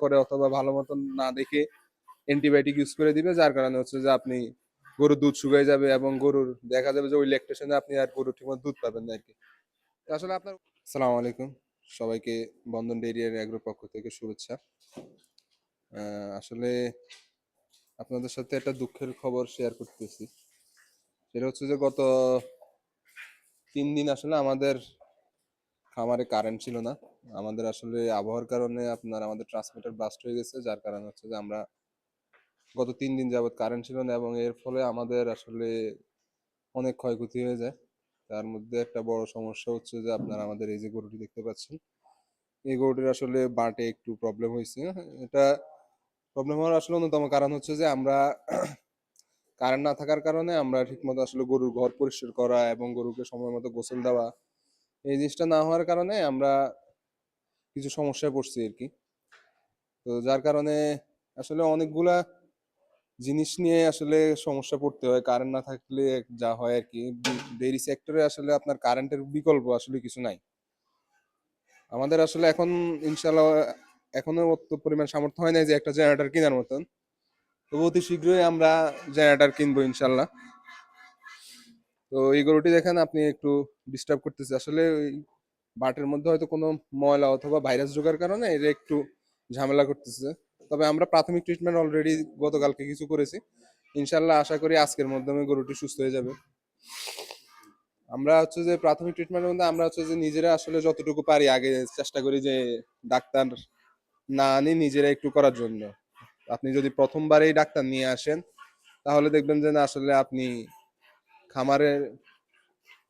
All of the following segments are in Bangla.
করে অথবা ভালো মতন না দেখে অ্যান্টিবায়োটিক ইউজ করে দিবে, যার কারণে হচ্ছে যে আপনি গরুর দুধ শুকিয়ে যাবে এবং গরুর দেখা যাবে যে ওই ল্যাকটেশনে আপনি আর গরুর ঠিকমতো দুধ পাবেন না আর কি। তো আসলে আপনার আসসালামু আলাইকুম, সবাইকে বন্ধন ডেইরি এর এগ্রোর পক্ষ থেকে শুভেচ্ছা। আসলে আপনাদের সাথে একটা দুঃখের খবর শেয়ার করতেছি। সেটা হচ্ছে যে গত 3 দিন আসলে আমাদের খামারে কারেন্ট ছিল না। আমাদের আসলে আবহাওয়ার কারণে আপনার আমাদের ট্রান্সমিটার ব্লাস্ট হয়ে গেছে, যার কারণে হচ্ছে যে আমরা গত 3 দিন যাবত কারেন্ট ছিল না এবং এর ফলে আমাদের আসলে অনেক ক্ষয়ক্ষতি হয়ে যায়। তার মধ্যে একটা বড় সমস্যা হচ্ছে যে আপনার আমাদের এই যে গরুটি দেখতে পাচ্ছেন, এই গরুটির আসলে বাটে একটু প্রবলেম হয়েছে। এটা প্রবলেম হওয়ার আসলে অন্যতম কারণ হচ্ছে যে আমরা কারেন্ট না থাকার কারণে আমরা ঠিকমতো আসলে গরুর ঘর পরিষ্কার করা এবং গরুকে সময় মতো গোসল দেওয়া, এই জিনিসটা না হওয়ার কারণে আমরা কিছু সমস্যায় পড়ছি আর কি। তো যার কারণে আসলে অনেকগুলা জিনিস নিয়ে আসলে সমস্যা পড়তে হয় কারেন্ট না থাকলে। যা হয় আর কি, ডেইরি সেক্টরে আসলে আপনার কারেন্টের বিকল্প আসলে কিছু নাই। আমাদের আসলে এখন ইনশাল্লাহ এখনো অত পরিমাণ সামর্থ্য হয় নাই যে একটা জেনারেটর কেনার মতন। তবু অতি শীঘ্রই আমরা জেনারেটর কিনবো ইনশাল্লাহ। তো এই গরুটি দেখেন আপনি একটু ডিস্টার্ব করতেছে আসলে, ওই বাটের মধ্যে হয়তো কোনো ময়লা অথবা ভাইরাস ঢোকার কারণে এটা একটু ঝামেলা করতেছে। তবে আমরা প্রাথমিক ট্রিটমেন্ট অলরেডি গতকালকে কিছু করেছি, ইনশাল্লাহ আশা করি আজকের মাধ্যমে গরুটি সুস্থ হয়ে যাবে। আমরা হচ্ছে যে প্রাথমিক ট্রিটমেন্টের মধ্যে আমরা হচ্ছে যে নিজেরা আসলে যতটুকু পারি আগে চেষ্টা করি যে ডাক্তার না আনি নিজেরা একটু করার জন্য। আপনি যদি প্রথমবারেই ডাক্তার নিয়ে আসেন তাহলে দেখবেন যে না আসলে আপনি খামারের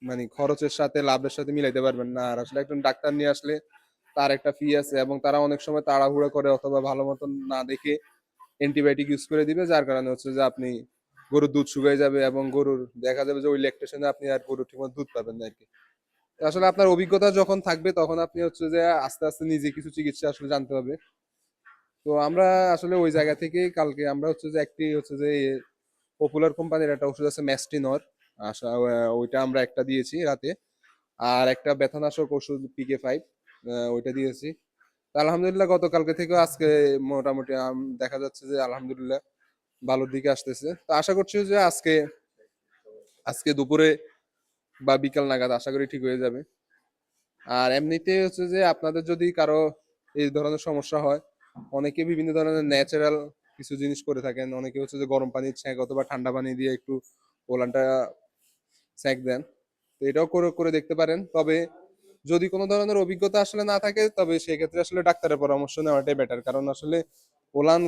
মানে খরচের সাথে লাভের সাথে মিলাইতে পারবেন না। আর আসলে একজন ডাক্তার নিয়ে আসলে তার একটা ফি আছে এবং তারা অনেক সময় তাড়াহুড়ো করে অথবা ভালো মতন না দেখে অ্যান্টিবায়োটিক ইউজ করে দিবে, যার কারণে হচ্ছে যে আপনি গরুর দুধ শুকিয়ে যাবে এবং গরুর দেখা যাবে যে ওই ল্যাকটেশনে আপনি আর গরুর ঠিকমতো দুধ পাবেন না আর কি। তো আসলে আপনার অভিজ্ঞতা যখন থাকবে তখন আপনি হচ্ছে যে আস্তে আস্তে নিজে কিছু চিকিৎসা আসলে জানতে হবে। তো আমরা আসলে ওই জায়গা থেকে কালকে আমরা হচ্ছে যে একটি হচ্ছে যে পপুলার কোম্পানির একটা ওষুধ আছে ম্যাস্টিনর, আশা ওইটা আমরা একটা দিয়েছি রাতে। আর একটা ব্যথানাশক ওষুধ PK5 ওইটা দিয়েছি। তো আলহামদুলিল্লাহ গতকালকে থেকে আজকে মোটামুটি দেখা যাচ্ছে যে আলহামদুলিল্লাহ ভালোর দিকে আসতেছে। তো আশা করছি যে আজকে আজকে দুপুরে বা বিকাল নাগাদ আশা করি ঠিক হয়ে যাবে। আর এমনিতে হচ্ছে যে আপনাদের যদি কারো এই ধরনের সমস্যা হয়, অনেকে বিভিন্ন ধরনের ন্যাচারাল কিছু জিনিস করে থাকেন। অনেকে হচ্ছে যে গরম পানির ছ্যাঁক অথবা ঠান্ডা পানি দিয়ে একটু ওলানটা ছ্যাঁক দেন। তো এটাও করে করে দেখতে পারেন। তবে যদি কোনো ধরনের অভিজ্ঞতা আসলে না থাকে তবে সেক্ষেত্রে আসলে ডাক্তারের পরামর্শ নেওয়াটাই বেটার, কারণ আসলে ওলান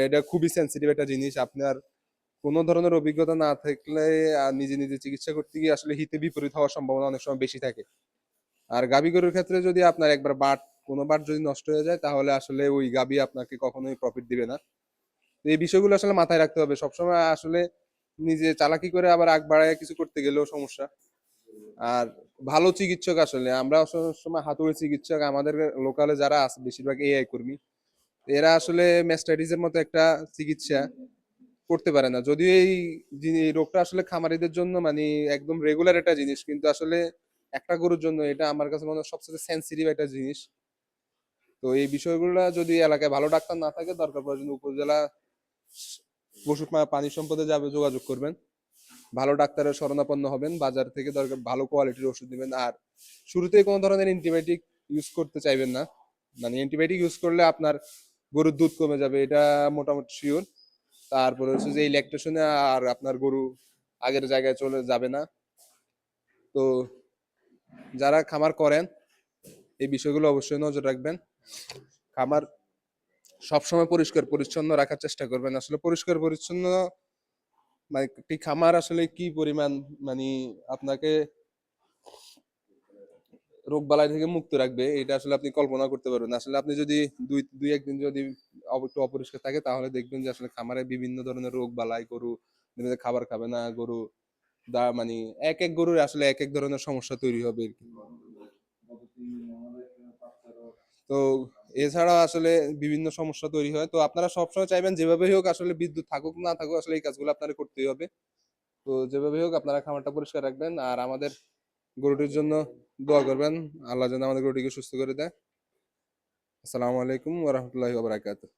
এটা খুবই সেন্সিটিভ একটা জিনিস। আপনার কোনো ধরনের অভিজ্ঞতা না থাকলে নিজে নিজে চিকিৎসা করতে গিয়ে আসলে হিতে বিপরীত হওয়ার সম্ভাবনা অনেক সময় বেশি থাকে। আর গাভী গরুর ক্ষেত্রে যদি আপনার একবার কোনো বাট যদি নষ্ট হয়ে যায় তাহলে আসলে ওই গাভী আপনাকে কখনোই প্রফিট দিবে না। তো এই বিষয়গুলো আসলে মাথায় রাখতে হবে সবসময়। আসলে নিজে চালাকি করে আবার আগ বাড়ায় কিছু করতে গেলেও সমস্যা। আর ভালো চিকিৎসক আসলে আমরা সবসময় হাতুড়ি চিকিৎসক আমাদের লোকালে যারা আছে বেশিরভাগ AI কর্মী, এরা আসলে ম্যাস্টাইটিসের মতো একটা চিকিৎসা করতে পারে না। যদিও এই রোগটা আসলে খামারিদের জন্য মানে একদম রেগুলার একটা জিনিস, কিন্তু আসলে একটা গরুর জন্য এটা আমার কাছে মনে হয় সবচেয়ে সেন্সিটিভ একটা জিনিস। তো এই বিষয়গুলো যদি এলাকায় ভালো ডাক্তার না থাকে দরকার পড়ে যদি উপজেলা পশু প্রাণী সম্পদে যাবে যোগাযোগ করবেন, ভালো ডাক্তারের শরণাপন্ন হবেন, বাজার থেকে দরকার ভালো কোয়ালিটির ওষুধ নেবেন। আর শুরুতেই কোনো ধরনের অ্যান্টিবায়োটিক ইউজ করতে চাইবেন না। মানে অ্যান্টিবায়োটিক ইউজ করলে আপনার গরুর দুধ কমে যাবে এটা মোটামুটি শিওর। তারপরে হচ্ছে যে এই ল্যাকটেশনে আর আপনার গরু আগের জায়গায় চলে যাবে না। তো যারা খামার করেন এই বিষয়গুলো অবশ্যই নজর রাখবেন। খামার সবসময় পরিষ্কার পরিচ্ছন্ন রাখার চেষ্টা করবেন। আসলে পরিষ্কার পরিচ্ছন্ন মানে একটি খামার আসলে কি পরিমাণ মানে আপনাকে রোগ বালাই থেকে মুক্ত রাখবে এটা আসলে আপনি কল্পনা করতে পারবেন। আসলে আপনি যদি দুই একদিন যদি একটু অপরিষ্কার থাকে তাহলে দেখবেন যে আসলে খামারে বিভিন্ন ধরনের রোগ বালাই, গরু দেখবেন যে খাবার খাবে না, গরু মানে এক এক গরুর আসলে এক এক ধরনের সমস্যা তৈরি হবে আর কি। তো এছাড়া আসলে বিভিন্ন সমস্যা তৈরি হয়। তো আপনারা সবসময় চাইবেন যেভাবে হোক আসলে বিদ্যুৎ থাকুক না থাকুক আসলে এই কাজগুলো আপনারা করতেই হবে। তো যেভাবে হোক আপনারা খামারটা পরিষ্কার রাখবেন আর আমাদের গরুটির জন্য দোয়া করবেন, আল্লাহ যেন আমাদের গরুটিকে সুস্থ করে দেয়। আসসালামু আলাইকুম ওয়া রাহমাতুল্লাহি ওয়া বারাকাতুহু।